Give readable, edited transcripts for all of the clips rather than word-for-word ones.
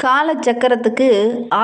காலச்சக்கரத்துக்கு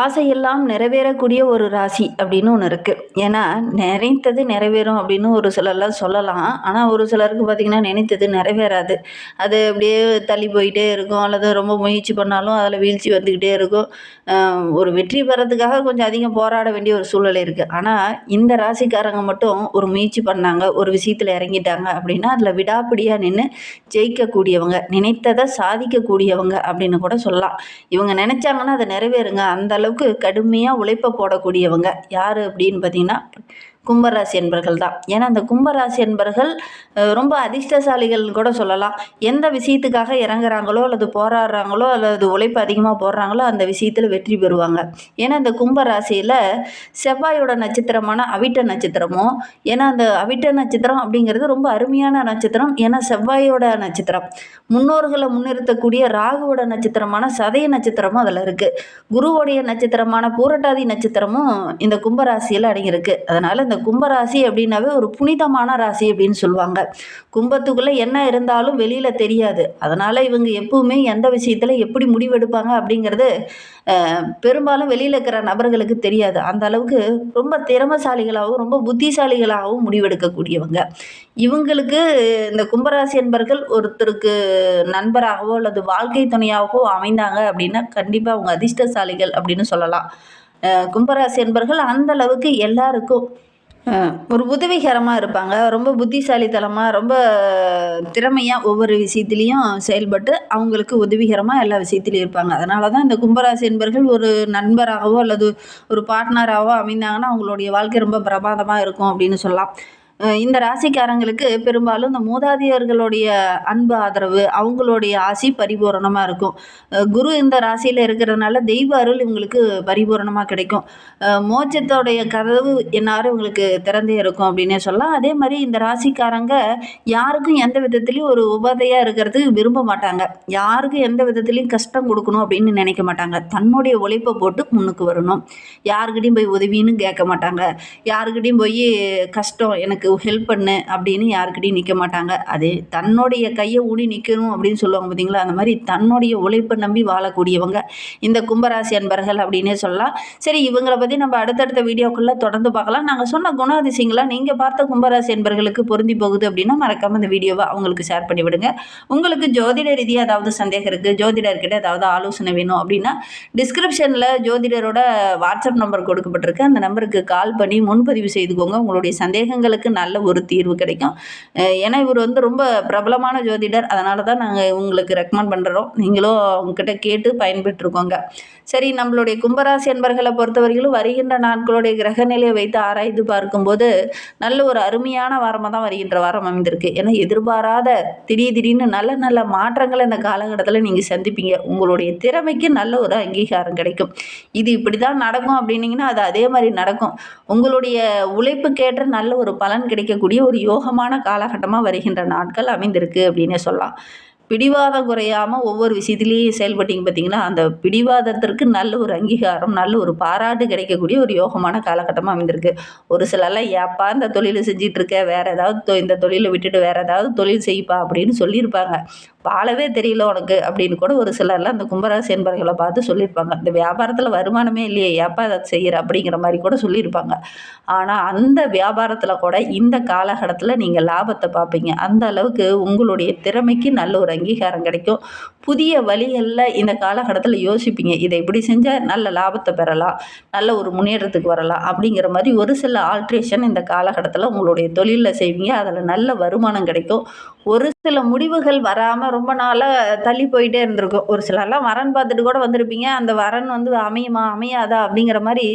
ஆசையெல்லாம் நிறைவேறக்கூடிய ஒரு ராசி அப்படின்னு ஒன்று இருக்குது. ஏன்னா நினைத்தது நிறைவேறும் அப்படின்னு ஒரு சிலர்லாம் சொல்லலாம். ஆனால் ஒரு சிலருக்கு பார்த்திங்கன்னா நினைத்தது நிறைவேறாது. அது அப்படியே தள்ளி போயிட்டே இருக்கும், அல்லது ரொம்ப முயற்சி பண்ணாலும் அதில் வீழ்ச்சி வந்துக்கிட்டே இருக்கும். ஒரு வெற்றி பெறத்துக்காக கொஞ்சம் அதிகம் போராட வேண்டிய ஒரு சூழ்நிலை இருக்குது. ஆனால் இந்த ராசிக்காரங்க மட்டும் ஒரு முயற்சி பண்ணாங்க, ஒரு விஷயத்தில் இறங்கிட்டாங்க அப்படின்னா அதில் விடாப்பிடியாக நின்று ஜெயிக்கக்கூடியவங்க, நினைத்ததை சாதிக்கக்கூடியவங்க அப்படின்னு கூட சொல்லலாம். இவங்க நினைச்சாங்கன்னா அது நிறைவேறுங்க. அந்த அளவுக்கு கடுமையாக உழைப்ப போடக்கூடியவங்க யார் அப்படின்னு பார்த்தீங்கன்னா கும்பராசி என்பர்கள் தான். ஏன்னா அந்த கும்பராசி என்பர்கள் ரொம்ப அதிர்ஷ்டசாலிகள்னு கூட சொல்லலாம். எந்த விஷயத்துக்காக இறங்குறாங்களோ அல்லது போராடுறாங்களோ அல்லது உழைப்பு அதிகமாக போடுறாங்களோ அந்த விஷயத்தில் வெற்றி பெறுவாங்க. ஏன்னா இந்த கும்பராசியில் செவ்வாயோட நட்சத்திரமான அவிட்ட நட்சத்திரமும், ஏன்னா அந்த அவிட்ட நட்சத்திரம் அப்படிங்கிறது ரொம்ப அருமையான நட்சத்திரம். ஏன்னா செவ்வாயோட நட்சத்திரம், முன்னோர்களை முன்னிறுத்தக்கூடிய ராகுவோட நட்சத்திரமான சதய நட்சத்திரமும் அதில் இருக்குது. குருவோடைய நட்சத்திரமான பூரட்டாதி நட்சத்திரமும் இந்த கும்பராசியில் அடங்கியிருக்கு. அதனால் இந்த கும்பராசி அப்படின்னாவே ஒரு புனிதமான ராசி அப்படின்னு சொல்லுவாங்க. கும்பத்துக்குள்ளே என்ன இருந்தாலும் வெளியில் தெரியாது. அதனால் இவங்க எப்பவுமே எந்த விஷயத்தில் எப்படி முடிவெடுப்பாங்க அப்படிங்கிறது பெரும்பாலும் வெளியில் இருக்கிற நபர்களுக்கு தெரியாது. அந்த அளவுக்கு ரொம்ப திறமைசாலிகளாகவும் ரொம்ப புத்திசாலிகளாகவும் முடிவெடுக்கக்கூடியவங்க. இவங்களுக்கு இந்த கும்பராசி என்பர்கள் ஒருத்தருக்கு நண்பராகவோ அல்லது வாழ்க்கை துணையாகவோ அமைந்தாங்க அப்படின்னா கண்டிப்பாக அவங்க அதிர்ஷ்டசாலிகள் அப்படின்னு சொல்லலாம். கும்பராசி என்பர்கள் அந்த அளவுக்கு எல்லாருக்கும் ஒரு உதவிகரமாக இருப்பாங்க. ரொம்ப புத்திசாலித்தனமாக, ரொம்ப திறமையாக ஒவ்வொரு விஷயத்துலேயும் செயல்பட்டு அவங்களுக்கு உதவிகரமாக எல்லா விஷயத்துலையும் இருப்பாங்க. அதனால தான் இந்த கும்பராசி என்பர்கள் ஒரு நண்பராகவோ அல்லது ஒரு பார்ட்னராகவோ அமைந்தாங்கன்னா அவங்களுடைய வாழ்க்கை ரொம்ப பிரமாதமாக இருக்கும் அப்படின்னு சொல்லலாம். இந்த ராசிக்காரங்களுக்கு பெரும்பாலும் இந்த மூதாதையர்களுடைய அன்பு ஆதரவு, அவங்களுடைய ஆசி பரிபூரணமாக இருக்கும். குரு இந்த ராசியில் இருக்கிறதுனால தெய்வ அருள் இவங்களுக்கு பரிபூரணமாக கிடைக்கும். மோட்சத்தோடைய கதவு எந்நேரம் இவங்களுக்கு திறந்தே இருக்கும் அப்படின்னே சொல்லலாம். அதே மாதிரி இந்த ராசிக்காரங்க யாருக்கும் எந்த விதத்துலேயும் ஒரு உபாதையாக இருக்கிறதுக்கு விரும்ப மாட்டாங்க. யாருக்கும் எந்த விதத்துலேயும் கஷ்டம் கொடுக்கணும் அப்படின்னு நினைக்க மாட்டாங்க. தன்னுடைய உழைப்பை போட்டு முன்னுக்கு வரணும். யாருக்கிட்டையும் போய் உதவின்னு கேட்க மாட்டாங்க. யாருக்கிட்டையும் போய் கஷ்டம் எனக்கு ஹெல்ப் பண்ணு அப்படின்னு யாருக்கிட்டையும் நிற்க மாட்டாங்க. அது தன்னுடைய கையை ஊடி நிற்கணும் அப்படின்னு சொல்லுவாங்க பார்த்தீங்களா, அந்த மாதிரி தன்னுடைய உழைப்பை நம்பி வாழக்கூடியவங்க இந்த கும்பராசி அன்பர்கள் அப்படின்னே சொல்லலாம். சரி, இவங்களை பற்றி நம்ம அடுத்தடுத்த வீடியோக்குள்ளே தொடர்ந்து பார்க்கலாம். நாங்கள் சொன்ன குணாதிசயங்களாக நீங்கள் பார்த்த கும்பராசி அன்பர்களுக்கு பொருந்தி போகுது அப்படின்னா மறக்காமல் இந்த வீடியோவை அவங்களுக்கு ஷேர் பண்ணி விடுங்க. உங்களுக்கு ஜோதிட ரீதியாக ஏதாவது சந்தேகம் இருக்குது, ஜோதிடர்கிட்ட ஏதாவது ஆலோசனை வேணும் அப்படின்னா டிஸ்கிரிப்ஷனில் ஜோதிடரோட வாட்ஸ்அப் நம்பர் கொடுக்கப்பட்டிருக்கு. அந்த நம்பருக்கு கால் பண்ணி முன்பதிவு செய்துக்கோங்க. உங்களுடைய சந்தேகங்களுக்கு நல்ல ஒரு தீர்வு கிடைக்கும். ஏன்னா இவர் ரொம்ப பிரபலமான ஜோதிடர். அதனால தான் நாங்கள் உங்களுக்கு ரெக்கமெண்ட் பண்ணுறோம். நீங்களும் அவங்ககிட்ட கேட்டு பயன்பெற்றுக்கோங்க. சரி, நம்மளுடைய கும்பராசி என்பர்களை பொறுத்தவரையிலும் வருகின்ற நாட்களுடைய கிரகநிலையை வைத்து ஆராய்ந்து பார்க்கும்போது நல்ல ஒரு அருமையான வாரமாக தான் வருகின்ற வாரம் அமைந்திருக்கு. ஏன்னா எதிர்பாராத திடீர்னு நல்ல நல்ல மாற்றங்களை இந்த காலகட்டத்தில் நீங்கள் சந்திப்பீங்க. உங்களுடைய திறமைக்கு நல்ல ஒரு அங்கீகாரம் கிடைக்கும். இது இப்படி தான் நடக்கும் அப்படின்னீங்கன்னா அது அதே மாதிரி நடக்கும். உங்களுடைய உழைப்புக்கேற்ற நல்ல ஒரு பலன் கிடைக்கக்கூடிய ஒரு யோகமான காலகட்டமாக வருகின்ற நாட்கள் அமைந்திருக்கு அப்படின்னு சொல்லலாம். பிடிவாதம் குறையாமல் ஒவ்வொரு விஷயத்துலேயும் செயல்பட்டீங்க பார்த்தீங்கன்னா அந்த பிடிவாதத்திற்கு நல்ல ஒரு அங்கீகாரம், நல்ல ஒரு பாராட்டு கிடைக்கக்கூடிய ஒரு யோகமான காலகட்டமாக அமைந்திருக்கு. ஒரு சிலர்லாம் ஏப்பா இந்த தொழிலை செஞ்சிட்ருக்க, வேறு ஏதாவது இந்த தொழிலை விட்டுட்டு வேறு ஏதாவது தொழில் செய்ப்பா அப்படின்னு சொல்லியிருப்பாங்க. வாழவே தெரியல உனக்கு அப்படின்னு கூட ஒரு சிலர்லாம் அந்த கும்பராசி என்பர்களை பார்த்து சொல்லியிருப்பாங்க. இந்த வியாபாரத்தில் வருமானமே இல்லையே, ஏப்பா அதை செய்கிற அப்படிங்கிற மாதிரி கூட சொல்லியிருப்பாங்க. ஆனால் அந்த வியாபாரத்தில் கூட இந்த காலகட்டத்தில் நீங்கள் லாபத்தை பார்ப்பீங்க. அந்த அளவுக்கு உங்களுடைய திறமைக்கு நல்ல ஒரு அங்கீகாரம் கிடைக்கும். புதிய வழிகளில் இந்த காலகட்டத்தில் யோசிப்பீங்க, இதை இப்படி செஞ்சால் நல்ல லாபத்தை பெறலாம், நல்ல ஒரு முன்னேற்றத்துக்கு வரலாம் அப்படிங்கிற மாதிரி ஒரு சில ஆல்ட்ரேஷன் இந்த காலகட்டத்தில் உங்களுடைய தொழிலில் செய்வீங்க. அதில் நல்ல வருமானம் கிடைக்கும். ஒரு சில முடிவுகள் வராமல் ரொம்ப நாளாக தள்ளி போயிட்டே இருந்திருக்கும். ஒரு சிலர்லாம் வரன் பார்த்துட்டு கூட வந்திருப்பீங்க. அந்த வரன் அமையுமா அமையாதா அப்படிங்கிற மாதிரி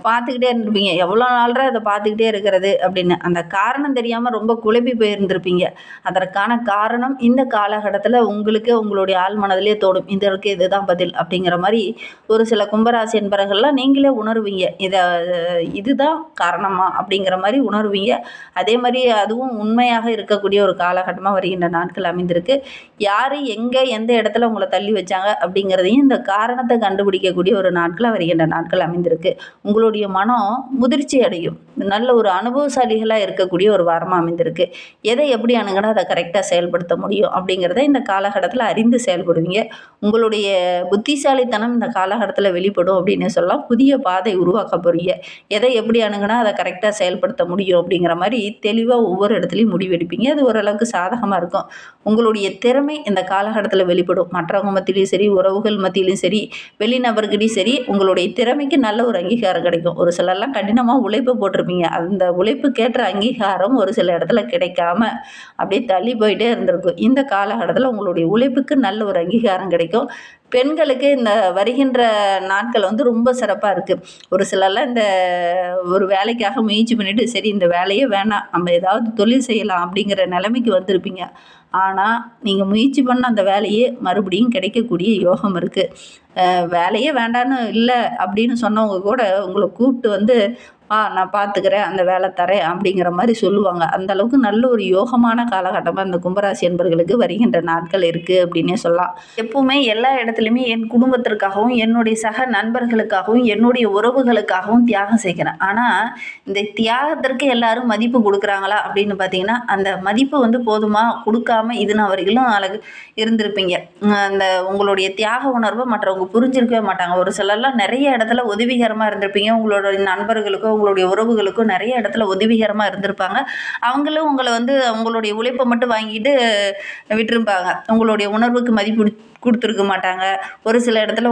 பார்த்துக்கிட்டே இருந்திருப்பீங்க. எவ்வளோ நாள்ரா இதை பார்த்துக்கிட்டே இருக்கிறது அப்படின்னு அந்த காரணம் தெரியாமல் ரொம்ப குழப்பி போயிருந்திருப்பீங்க. அதற்கான காரணம் இந்த காலகட்டத்தில் உங்களுக்கு உங்களுடைய ஆள் மனதிலே தோடும், இதற்கு இதுதான் பதில் அப்படிங்கிற மாதிரி ஒரு சில கும்பராசி என்பவர்கள்லாம் நீங்களே உணர்வீங்க. இதுதான் காரணமா அப்படிங்கிற மாதிரி உணர்வீங்க. அதே மாதிரி அதுவும் உண்மையாக இருக்கக்கூடிய ஒரு காலகட்டமாக வருகின்ற நாட்கள் அமைந்திருக்கு. யார் எங்கே எந்த இடத்துல உங்களை தள்ளி வச்சாங்க அப்படிங்கிறதையும் இந்த காரணத்தை கண்டுபிடிக்கக்கூடிய ஒரு நாட்களாக வருகின்ற நாட்கள் அமைந்திருக்கு. உங்களுடைய மனம் முதிர்ச்சி அடையும். நல்ல ஒரு அனுபவசாலிகளாக இருக்கக்கூடிய ஒரு வாரமாக அமைந்திருக்கு. எதை எப்படி அணுகுனா அதை கரெக்டாக செயல்படுத்த முடியும் அப்படிங்கிறத இந்த காலகட்டத்தில் காலகட்டத்தில் அறிந்து செயல்படுவீங்க. உங்களுடைய புத்திசாலித்தனம் இந்த காலகட்டத்தில் வெளிப்படும் அப்படின்னு சொல்லலாம். புதிய பாதை உருவாக்க போகிறீங்க. எதை எப்படி அணுகுனா அதை கரெக்டாக செயல்படுத்த முடியும் அப்படிங்கிற மாதிரி தெளிவாக ஒவ்வொரு இடத்துலையும் முடிவெடுப்பீங்க. அது ஓரளவுக்கு சாதகமாக இருக்கும். உங்களுடைய திறமை இந்த காலகட்டத்தில் வெளிப்படும். மற்றவங்க மத்தியிலையும் சரி, உறவுகள் மத்தியிலையும் சரி, வெளிநபர்கிட்டையும் சரி, உங்களுடைய திறமைக்கு நல்ல ஒரு அங்கீகாரம் கிடைக்கும். ஒரு சிலர்லாம் கடினமாக உழைப்பு போட்டிருப்பீங்க. அந்த உழைப்புக்கேற்ற அங்கீகாரம் ஒரு சில இடத்துல கிடைக்காம அப்படியே தள்ளி போயிட்டே இருந்திருக்கும். இந்த காலகட்டத்தில் உங்களுடைய உழைப்புக்கு நல்ல ஒரு அங்கீகாரம் கிடைக்கும். பெண்களுக்கு இந்த வருகின்ற நாட்கள் வந்து ரொம்ப சிறப்பாக இருக்குது. ஒரு சிலர்லாம் இந்த ஒரு வேலைக்காக முயற்சி பண்ணிட்டு சரி இந்த வேலையே வேணாம், நம்ம ஏதாவது தொழில் செய்யலாம் அப்படிங்கிற நிலைமைக்கு வந்திருப்பீங்க. ஆனால் நீங்கள் முயற்சி பண்ண அந்த வேலையே மறுபடியும் கிடைக்கக்கூடிய யோகம் இருக்குது. வேலையே வேண்டான்னு இல்லை அப்படின்னு சொன்னவங்க கூட உங்களை கூப்பிட்டு வந்து நான் பார்த்துக்கிறேன், அந்த வேலை தரேன் அப்படிங்கிற மாதிரி சொல்லுவாங்க. அந்த அளவுக்கு நல்ல ஒரு யோகமான காலகட்டமாக இந்த கும்பராசி என்பர்களுக்கு வருகின்ற நாட்கள் இருக்குது அப்படின்னே சொல்லலாம். எப்பவுமே எல்லா இடத்துலையுமே என் குடும்பத்திற்காகவும் என்னுடைய சக நண்பர்களுக்காகவும் என்னுடைய உறவுகளுக்காகவும் தியாகம் செய்கிறேன். ஆனால் இந்த தியாகத்திற்கு எல்லாரும் மதிப்பு கொடுக்குறாங்களா அப்படின்னு பார்த்தீங்கன்னா அந்த மதிப்பு வந்து போதுமா கொடுக்காம இது நான் வரைக்கும் அழகு இருந்திருப்பீங்க. அந்த உங்களுடைய தியாக உணர்வை மற்றவங்க புரிஞ்சிருக்கவே மாட்டாங்க. ஒரு சிலர்லாம் நிறைய இடத்துல உதவிகரமாக இருந்திருப்பீங்க. உங்களோட நண்பர்களுக்கோ உங்களுடைய உறவுகளுக்கும் நிறைய இடத்துல உதவிகரமாக இருந்திருப்பாங்க. அவங்களும் உங்களை வந்து அவங்களுடைய உழைப்பை மட்டும் வாங்கிட்டு விட்டுருப்பாங்க. உங்களுடைய உணர்வுக்கு மதிப்பு கொடுத்துருக்க மாட்டாங்க. ஒரு சில இடத்துல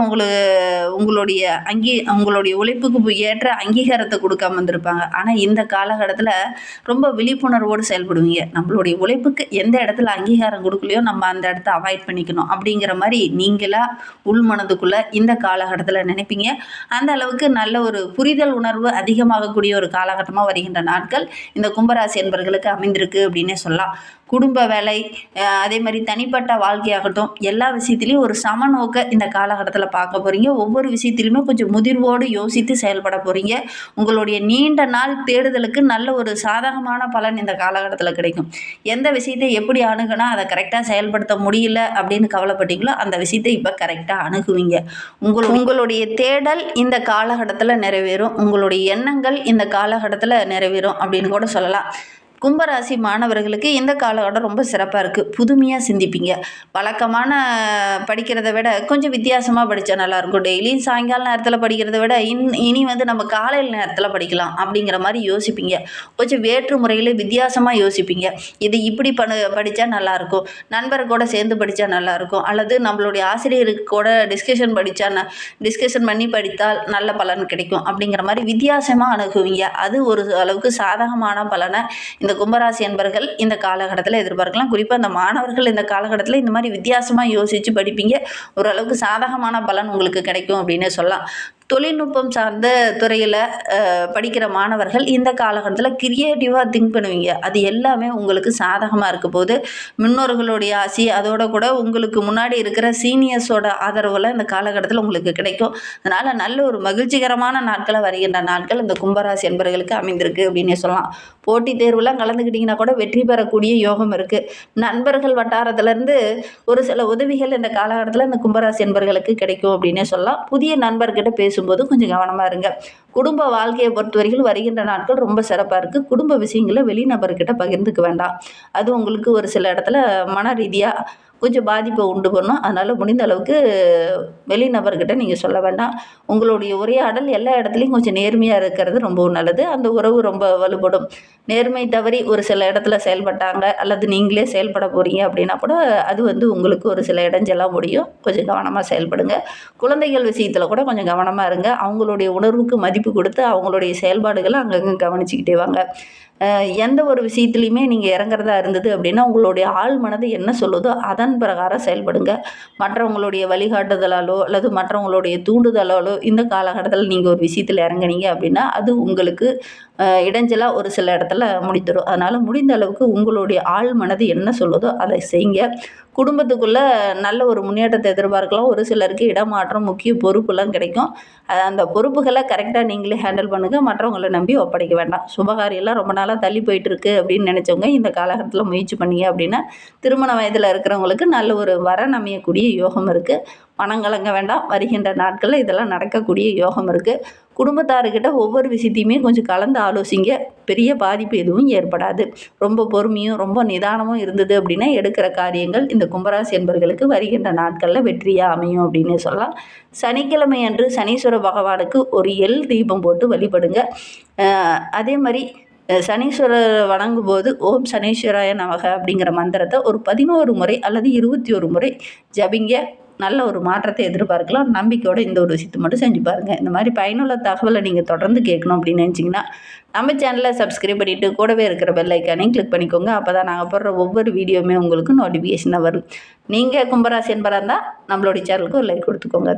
உங்களுடைய உழைப்புக்கு ஏற்ற அங்கீகாரத்தை கொடுக்காம இருந்திருப்பாங்க. ஆனால் இந்த காலகட்டத்தில் ரொம்ப விழிப்புணர்வோடு செயல்படுவீங்க. நம்மளுடைய உழைப்புக்கு எந்த இடத்துல அங்கீகாரம் கொடுக்கலையோ நம்ம அந்த இடத்த அவாய்ட் பண்ணிக்கணும் அப்படிங்கிற மாதிரி நீங்களா உள்மனதுக்குள்ளே இந்த காலகட்டத்தில் நினைப்பீங்க. அந்த அளவுக்கு நல்ல ஒரு புரிதல் உணர்வு அதிகமாகக்கூடிய ஒரு காலகட்டமாக வருகின்ற நாட்கள் இந்த கும்பராசி என்பவர்களுக்கு அமைந்திருக்கு அப்படின்னே சொல்லலாம். குடும்ப வேலை, அதே மாதிரி தனிப்பட்ட வாழ்க்கையாகட்டும், எல்லா விஷயத்துலையும் ஒரு சமநோக்க இந்த காலகட்டத்தில் பார்க்க போகிறீங்க. ஒவ்வொரு விஷயத்துலையுமே கொஞ்சம் முதிர்வோடு யோசித்து செயல்பட போகிறீங்க. உங்களுடைய நீண்ட நாள் தேடுதலுக்கு நல்ல ஒரு சாதகமான பலன் இந்த காலகட்டத்தில் கிடைக்கும். எந்த விஷயத்தை எப்படி அணுகுனா அதை கரெக்டாக செயல்படுத்த முடியல அப்படின்னு கவலைப்பட்டீங்களோ அந்த விஷயத்தை இப்போ கரெக்டாக அணுகுவீங்க. உங்களுடைய தேடல் இந்த காலகட்டத்தில் நிறைவேறும். உங்களுடைய எண்ணங்கள் இந்த காலகட்டத்தில் நிறைவேறும் அப்படின்னு கூட சொல்லலாம். கும்பராசி மாணவர்களுக்கு இந்த காலகட்டம் ரொம்ப சிறப்பாக இருக்குது. புதுமையாக சிந்திப்பீங்க. வழக்கமான படிக்கிறத விட கொஞ்சம் வித்தியாசமாக படித்தா நல்லாயிருக்கும். டெய்லியும் சாயங்கால நேரத்தில் படிக்கிறத விட இனி வந்து நம்ம காலையில் நேரத்தில் படிக்கலாம் அப்படிங்கிற மாதிரி யோசிப்பீங்க. கொஞ்சம் வேற்று முறையில் வித்தியாசமாக யோசிப்பீங்க. இது இப்படி படித்தா நல்லாயிருக்கும், நண்பர் கூட சேர்ந்து படித்தா நல்லாயிருக்கும், அல்லது நம்மளுடைய ஆசிரியருக்கு கூட டிஸ்கஷன் பண்ணி படித்தால் நல்ல பலன் கிடைக்கும் அப்படிங்கிற மாதிரி வித்தியாசமாக அணுகுவீங்க. அது ஒரு அளவுக்கு சாதகமான பலனை இந்த கும்பராசி என்பர்கள் இந்த காலகட்டத்தில் எதிர்பார்க்கலாம். குறிப்பாக அந்த மாணவர்கள் இந்த காலகட்டத்தில் இந்த மாதிரி வித்தியாசமாக யோசித்து படிப்பீங்க. ஓரளவுக்கு சாதகமான பலன் உங்களுக்கு கிடைக்கும் அப்படின்னு சொல்லலாம். தொழில்நுட்பம் சார்ந்த துறையில் படிக்கிற மாணவர்கள் இந்த காலகட்டத்தில் கிரியேட்டிவாக திங்க் பண்ணுவீங்க. அது எல்லாமே உங்களுக்கு சாதகமாக இருக்க போது முன்னோர்களுடைய ஆசி அதோட கூட உங்களுக்கு முன்னாடி இருக்கிற சீனியர்ஸோட ஆதரவுலாம் இந்த காலகட்டத்தில் உங்களுக்கு கிடைக்கும். அதனால் நல்ல ஒரு மகிழ்ச்சிகரமான நாட்களை வருகின்ற நாட்கள் இந்த கும்பராசி என்பவர்களுக்கு அமைந்திருக்கு அப்படின்னே சொல்லலாம். போட்டித் தேர்வுலாம் கலந்துக்கிட்டிங்கன்னா கூட வெற்றி பெறக்கூடிய யோகம் இருக்குது. நண்பர்கள் வட்டாரத்திலேருந்து ஒரு சில உதவிகள் இந்த காலகட்டத்தில் இந்த கும்பராசி என்பவர்களுக்கு கிடைக்கும் அப்படின்னே சொல்லலாம். புதிய நண்பர்கிட்ட பேசும்போது கொஞ்சம் கவனமாக இருங்க. குடும்ப வாழ்க்கையை பொறுத்தவரைக்கும் வருகின்ற நாட்கள் ரொம்ப சிறப்பாக இருக்குது. குடும்ப விஷயங்களை வெளிநபர்கிட்ட பகிர்ந்துக்க வேண்டாம். அது உங்களுக்கு ஒரு சில இடத்துல மன ரீதியாக கொஞ்சம் பாதிப்பை உண்டு பண்ணும். அதனால் முடிந்த அளவுக்கு வெளிநபர்கிட்ட நீங்கள் சொல்ல வேண்டாம். உங்களுடைய உரையாடல் எல்லா இடத்துலையும் கொஞ்சம் நேர்மையாக இருக்கிறது ரொம்பவும் நல்லது. அந்த உறவு ரொம்ப வலுப்படும். நேர்மை தவறி ஒரு சில இடத்துல செயல்பட்டாங்க அல்லது நீங்களே செயல்பட போகிறீங்க அப்படின்னா கூட அது வந்து உங்களுக்கு ஒரு சில இடைஞ்சலாக முடியும். கொஞ்சம் கவனமாக செயல்படுங்க. குழந்தைகள் விஷயத்தில் கூட கொஞ்சம் கவனமாக இருங்க. அவங்களுடைய உணர்வுக்கு மதிப்பு கொடுத்து அவங்களுடைய செயல்பாடுகளை அங்கங்கே கவனிச்சுக்கிட்டே வாங்க. எந்த ஒரு விஷயத்துலையுமே நீங்கள் இறங்குறதா இருந்தது அப்படின்னா உங்களுடைய ஆள் மனது என்ன சொல்லுதோ அதன் பிரகாரம் செயல்படுங்க. மற்றவங்களுடைய வழிகாட்டுதலாலோ அல்லது மற்றவங்களுடைய தூண்டுதலாலோ இந்த காலகட்டத்தில் நீங்கள் ஒரு விஷயத்தில் இறங்குனீங்க அப்படின்னா அது உங்களுக்கு இடைஞ்சலாக ஒரு சில இடத்துல முடித்துடும். அதனால் முடிந்த அளவுக்கு உங்களுடைய ஆள் மனது என்ன சொல்லுதோ அதை செய்யுங்க. குடும்பத்துக்குள்ளே நல்ல ஒரு முன்னேற்றத்தை எதிர்பார்க்கலாம். ஒரு சிலருக்கு இடமாற்றம், முக்கிய பொறுப்புலாம் கிடைக்கும். அந்த பொறுப்புகளை கரெக்டாக நீங்களே ஹேண்டில் பண்ணுங்கள். மற்றவங்களை நம்பி ஒப்படைக்க வேண்டாம். சுபகாரியெல்லாம் ரொம்ப நாளாக தள்ளி போயிட்டுருக்கு அப்படின்னு நினச்சவங்க இந்த காலகட்டத்தில் முயற்சி பண்ணீங்க அப்படின்னா திருமண வயதில் இருக்கிறவங்களுக்கு நல்ல ஒரு வரன் அமையக்கூடிய யோகம் இருக்குது. பணம் கலங்க வேண்டாம். வருகின்ற நாட்களில் இதெல்லாம் நடக்கக்கூடிய யோகம் இருக்குது. குடும்பத்தாருக்கிட்ட ஒவ்வொரு விஷயத்தையுமே கொஞ்சம் கலந்து ஆலோசிங்க. பெரிய பாதிப்பு எதுவும் ஏற்படாது. ரொம்ப பொறுமையும் ரொம்ப நிதானமும் இருந்தது அப்படின்னா எடுக்கிற காரியங்கள் இந்த கும்பராசி என்பவர்களுக்கு வருகின்ற நாட்களில் வெற்றியாக அமையும் அப்படின்னு சொல்லலாம். சனிக்கிழமை அன்று சனீஸ்வர பகவானுக்கு ஒரு எள் தீபம் போட்டு வழிபடுங்க. அதே மாதிரி சனீஸ்வரர் வணங்கும்போது ஓம் சனீஸ்வராய நமக அப்படிங்கிற மந்திரத்தை ஒரு 11 முறை அல்லது 21 முறை ஜபிங்க. நல்ல ஒரு மாற்றத்தை எதிர்பார்க்கலாம். நம்பிக்கையோடு இந்த ஒரு விஷயத்தை மட்டும் செஞ்சு பாருங்கள். இந்த மாதிரி பயனுள்ள தகவலை நீங்கள் தொடர்ந்து கேட்கணும் அப்படின்னு நினச்சிங்கன்னா நம்ம சேனலை சப்ஸ்கிரைப் பண்ணிவிட்டு கூடவே இருக்கிற பெல் ஐக்கானையும் கிளிக் பண்ணிக்கோங்க. அப்போ தான் நாங்கள் போடுற ஒவ்வொரு வீடியோவுமே உங்களுக்கு நோட்டிஃபிகேஷனாக வரும். நீங்கள் கும்பராசி என்பராக இருந்தால் நம்மளுடைய சேனலுக்கு ஒரு லைக் கொடுத்துக்கோங்க.